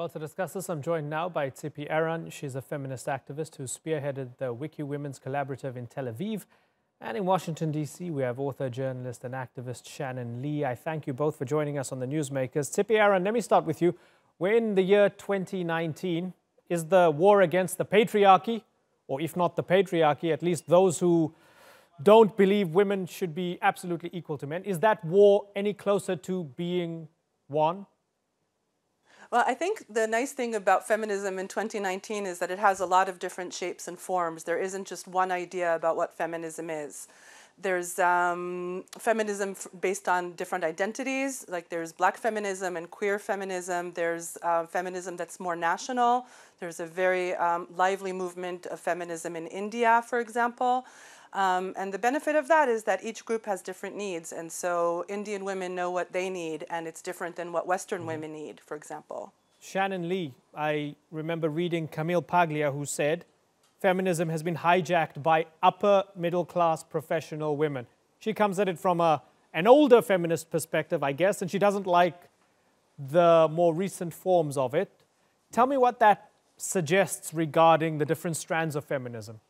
Well, to discuss this, I'm joined now by Tsipi Erann. She's a feminist activist who spearheaded the WikiWomen's collaborative in Tel Aviv. And in Washington, D.C., we have author, journalist, and activist Shanon Lee. I thank you both for joining us on the Newsmakers. Tsipi Erann, let me start with you. We're in the year 2019. Is the war against the patriarchy, or if not the patriarchy, at least those who don't believe women should be absolutely equal to men, is that war any closer to being won? Well, I think the nice thing about feminism in 2019 is that it has a lot of different shapes and forms. There isn't just one idea about what feminism is. There's feminism based on different identities, like there's black feminism and queer feminism. There's feminism that's more national. There's a very lively movement of feminism in India, for example. And the benefit of that is that each group has different needs. And so Indian women know what they need, and it's different than what Western women need, for example. Shanon Lee, I remember reading Camille Paglia, who said, feminism has been hijacked by upper middle class professional women. She comes at it from an older feminist perspective, I guess, and she doesn't like the more recent forms of it. Tell me what that suggests regarding the different strands of feminism.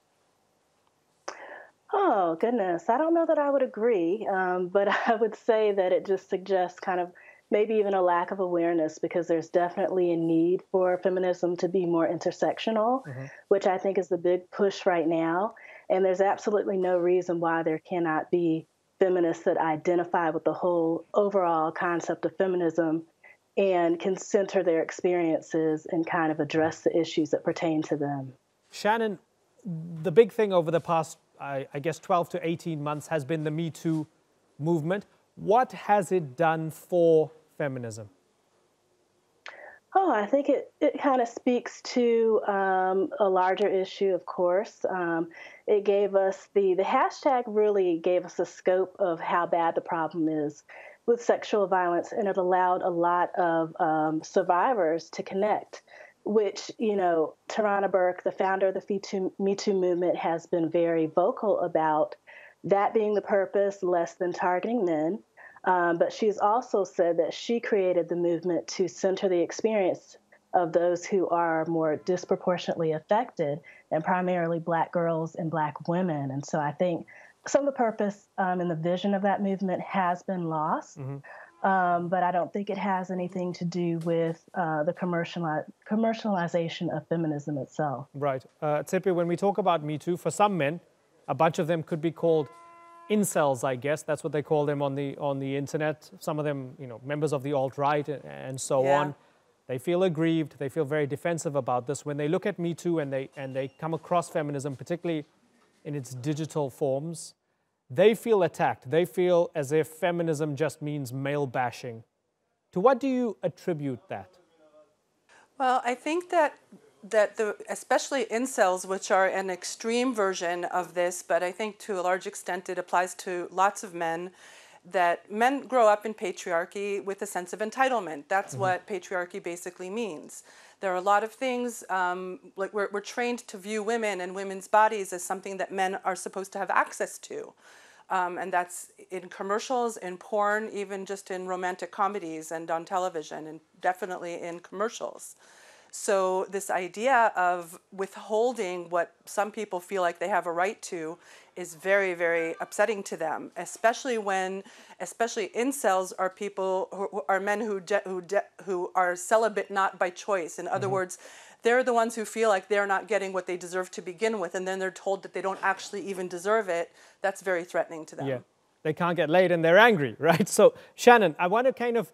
Oh, goodness. I don't know that I would agree, but I would say that it just suggests kind of maybe even a lack of awareness, because there's definitely a need for feminism to be more intersectional, which I think is the big push right now. And there's absolutely no reason why there cannot be feminists that identify with the whole overall concept of feminism and can center their experiences and kind of address the issues that pertain to them. Shannon, the big thing over the past I guess 12 to 18 months has been the Me Too movement. What has it done for feminism? Oh, I think it kind of speaks to a larger issue, of course. It gave us the hashtag really gave us a scope of how bad the problem is with sexual violence, and it allowed a lot of survivors to connect, which, you know, Tarana Burke, the founder of the Me Too movement, has been very vocal about that being the purpose, less than targeting men. But she's also said that she created the movement to center the experience of those who are more disproportionately affected, and primarily Black girls and Black women. And so I think some of the purpose and the vision of that movement has been lost. But I don't think it has anything to do with the commercialization of feminism itself. Right. Tsipi, when we talk about Me Too, for some men, a bunch of them could be called incels, I guess. That's what they call them on the internet. Some of them, you know, members of the alt-right and so on. They feel aggrieved. They feel very defensive about this. When they look at Me Too and they come across feminism, particularly in its digital forms, they feel attacked. They feel as if feminism just means male bashing. To what do you attribute that? Well, I think that especially incels, which are an extreme version of this, but I think to a large extent it applies to lots of men, that men grow up in patriarchy with a sense of entitlement. That's what patriarchy basically means. There are a lot of things, like we're trained to view women and women's bodies as something that men are supposed to have access to. And that's in commercials, in porn, even just in romantic comedies and on television, and definitely in commercials. So this idea of withholding what some people feel like they have a right to is very, very upsetting to them, especially incels are people who are men who are celibate not by choice. In other words, they're the ones who feel like they're not getting what they deserve to begin with, and then they're told that they don't actually even deserve it. That's very threatening to them. Yeah, they can't get laid and they're angry, right? So, Shannon, I want to kind of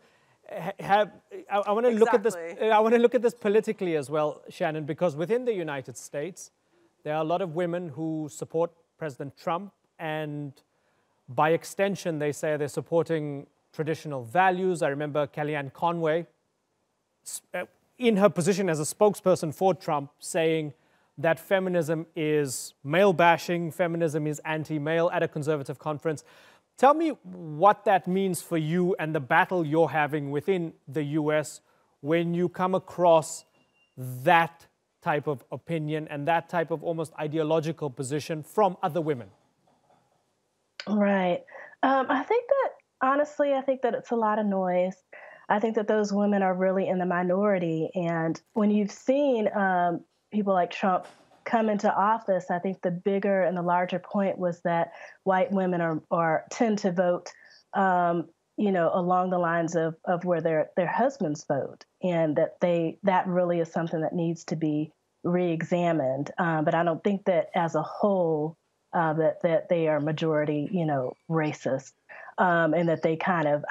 I want to look at this. I want to look at this politically as well, Shannon, because within the United States, there are a lot of women who support President Trump, and by extension, they say they're supporting traditional values. I remember Kellyanne Conway, in her position as a spokesperson for Trump, saying that feminism is male bashing, feminism is anti-male at a conservative conference. Tell me what that means for you and the battle you're having within the US when you come across that type of opinion and that type of almost ideological position from other women. Right. I think that, honestly, I think that it's a lot of noise. I think that those women are really in the minority. And when you've seen people like Trump come into office, I think the bigger and the larger point was that white women tend to vote, along the lines of where their husbands vote, and that really is something that needs to be re-examined. But I don't think that as a whole that they are majority, racist, and that they kind of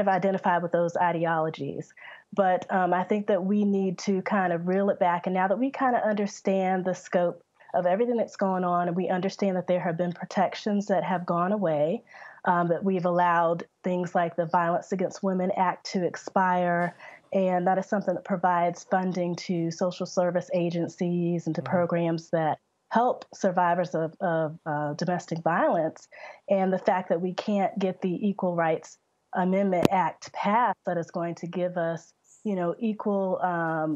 identify with those ideologies. But I think that we need to kind of reel it back. And now that we kind of understand the scope of everything that's going on, and we understand that there have been protections that have gone away, that we've allowed things like the Violence Against Women Act to expire, and that is something that provides funding to social service agencies and to programs that help survivors of domestic violence. And the fact that we can't get the Equal Rights Amendment Act passed that is going to give us, equal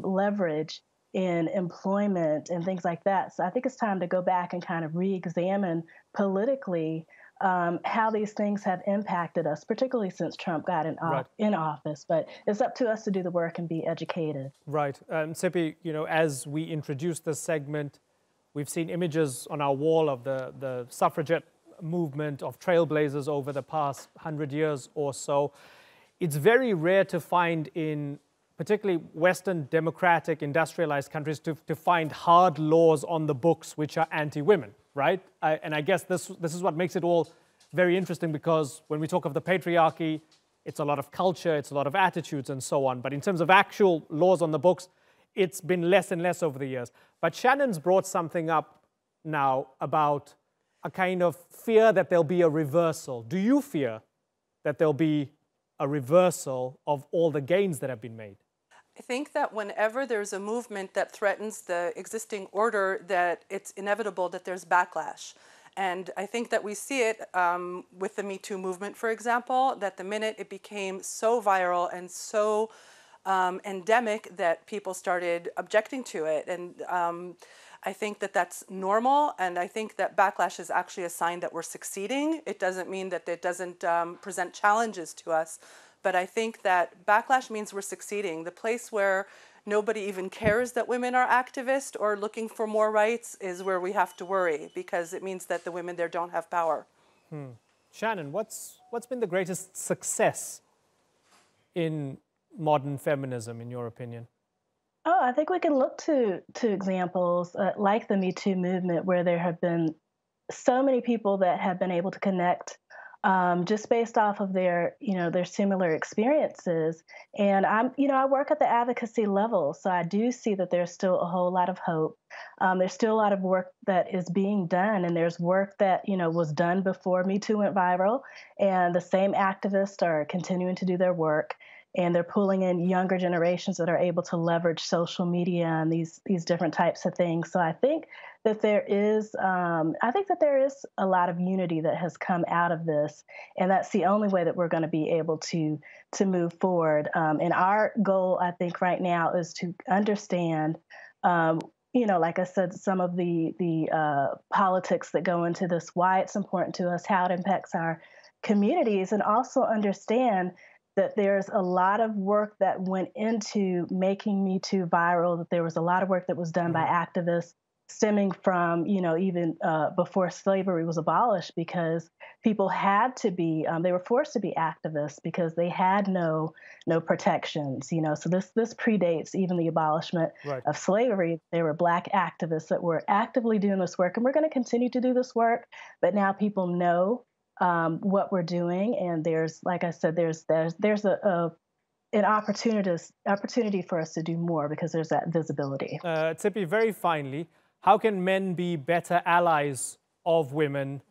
leverage in employment and things like that. So I think it's time to go back and kind of re-examine politically how these things have impacted us, particularly since Trump got in office. But it's up to us to do the work and be educated. Right. Tsipi, as we introduce this segment, we've seen images on our wall of the suffragette movement, of trailblazers over the past 100 years or so. It's very rare to find in particularly Western democratic industrialized countries to find hard laws on the books which are anti-women, right? And I guess this is what makes it all very interesting, because when we talk of the patriarchy, it's a lot of culture, it's a lot of attitudes and so on. But in terms of actual laws on the books, it's been less and less over the years. But Shannon's brought something up now about a kind of fear that there'll be a reversal. Do you fear that there'll be a reversal of all the gains that have been made? I think that whenever there's a movement that threatens the existing order, that it's inevitable that there's backlash. And I think that we see it with the Me Too movement, for example, that the minute it became so viral and so endemic that people started objecting to it. And I think that that's normal, and I think that backlash is actually a sign that we're succeeding. It doesn't mean that it doesn't present challenges to us, but I think that backlash means we're succeeding. The place where nobody even cares that women are activists or looking for more rights is where we have to worry, because it means that the women there don't have power. Shannon, what's been the greatest success in modern feminism, in your opinion? Oh, I think we can look to examples like the Me Too movement, where there have been so many people that have been able to connect just based off of their similar experiences. And I work at the advocacy level, so I do see that there's still a whole lot of hope. There's still a lot of work that is being done, and there's work that was done before Me Too went viral, and the same activists are continuing to do their work. And they're pulling in younger generations that are able to leverage social media and these different types of things. So I think that there is a lot of unity that has come out of this, and that's the only way that we're going to be able to move forward. And our goal, I think, right now is to understand, like I said, some of the politics that go into this, why it's important to us, how it impacts our communities, and also understand that there's a lot of work that went into making Me Too viral, that there was a lot of work that was done by activists stemming from, even before slavery was abolished, because people had to be, they were forced to be activists because they had no protections, So this predates even the abolishment of slavery. There were Black activists that were actively doing this work, and we're going to continue to do this work. But now people know what we're doing, and there's, like I said, there's an opportunity for us to do more because there's that visibility. Tsipi, very finally, how can men be better allies of women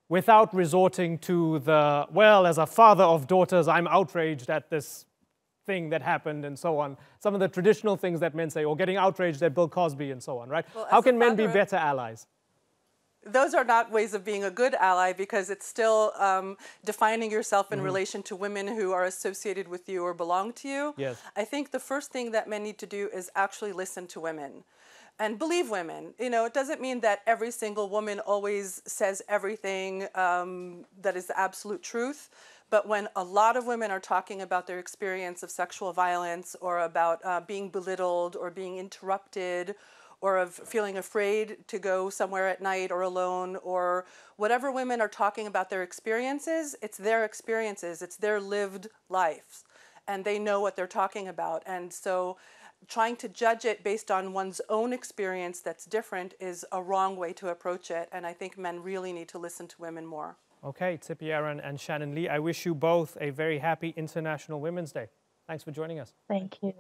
without resorting to as a father of daughters, I'm outraged at this thing that happened and so on, some of the traditional things that men say, or getting outraged at Bill Cosby and so on, right? Well, how can men be better allies? Those are not ways of being a good ally, because it's still defining yourself in relation to women who are associated with you or belong to you. Yes. I think the first thing that men need to do is actually listen to women and believe women. It doesn't mean that every single woman always says everything that is the absolute truth, But when a lot of women are talking about their experience of sexual violence or about being belittled or being interrupted or of feeling afraid to go somewhere at night or alone, or whatever women are talking about their experiences, it's their lived lives, and they know what they're talking about. And so trying to judge it based on one's own experience that's different is a wrong way to approach it, and I think men really need to listen to women more. Okay, Tsipi Erann and Shanon Lee, I wish you both a very happy International Women's Day. Thanks for joining us. Thank you.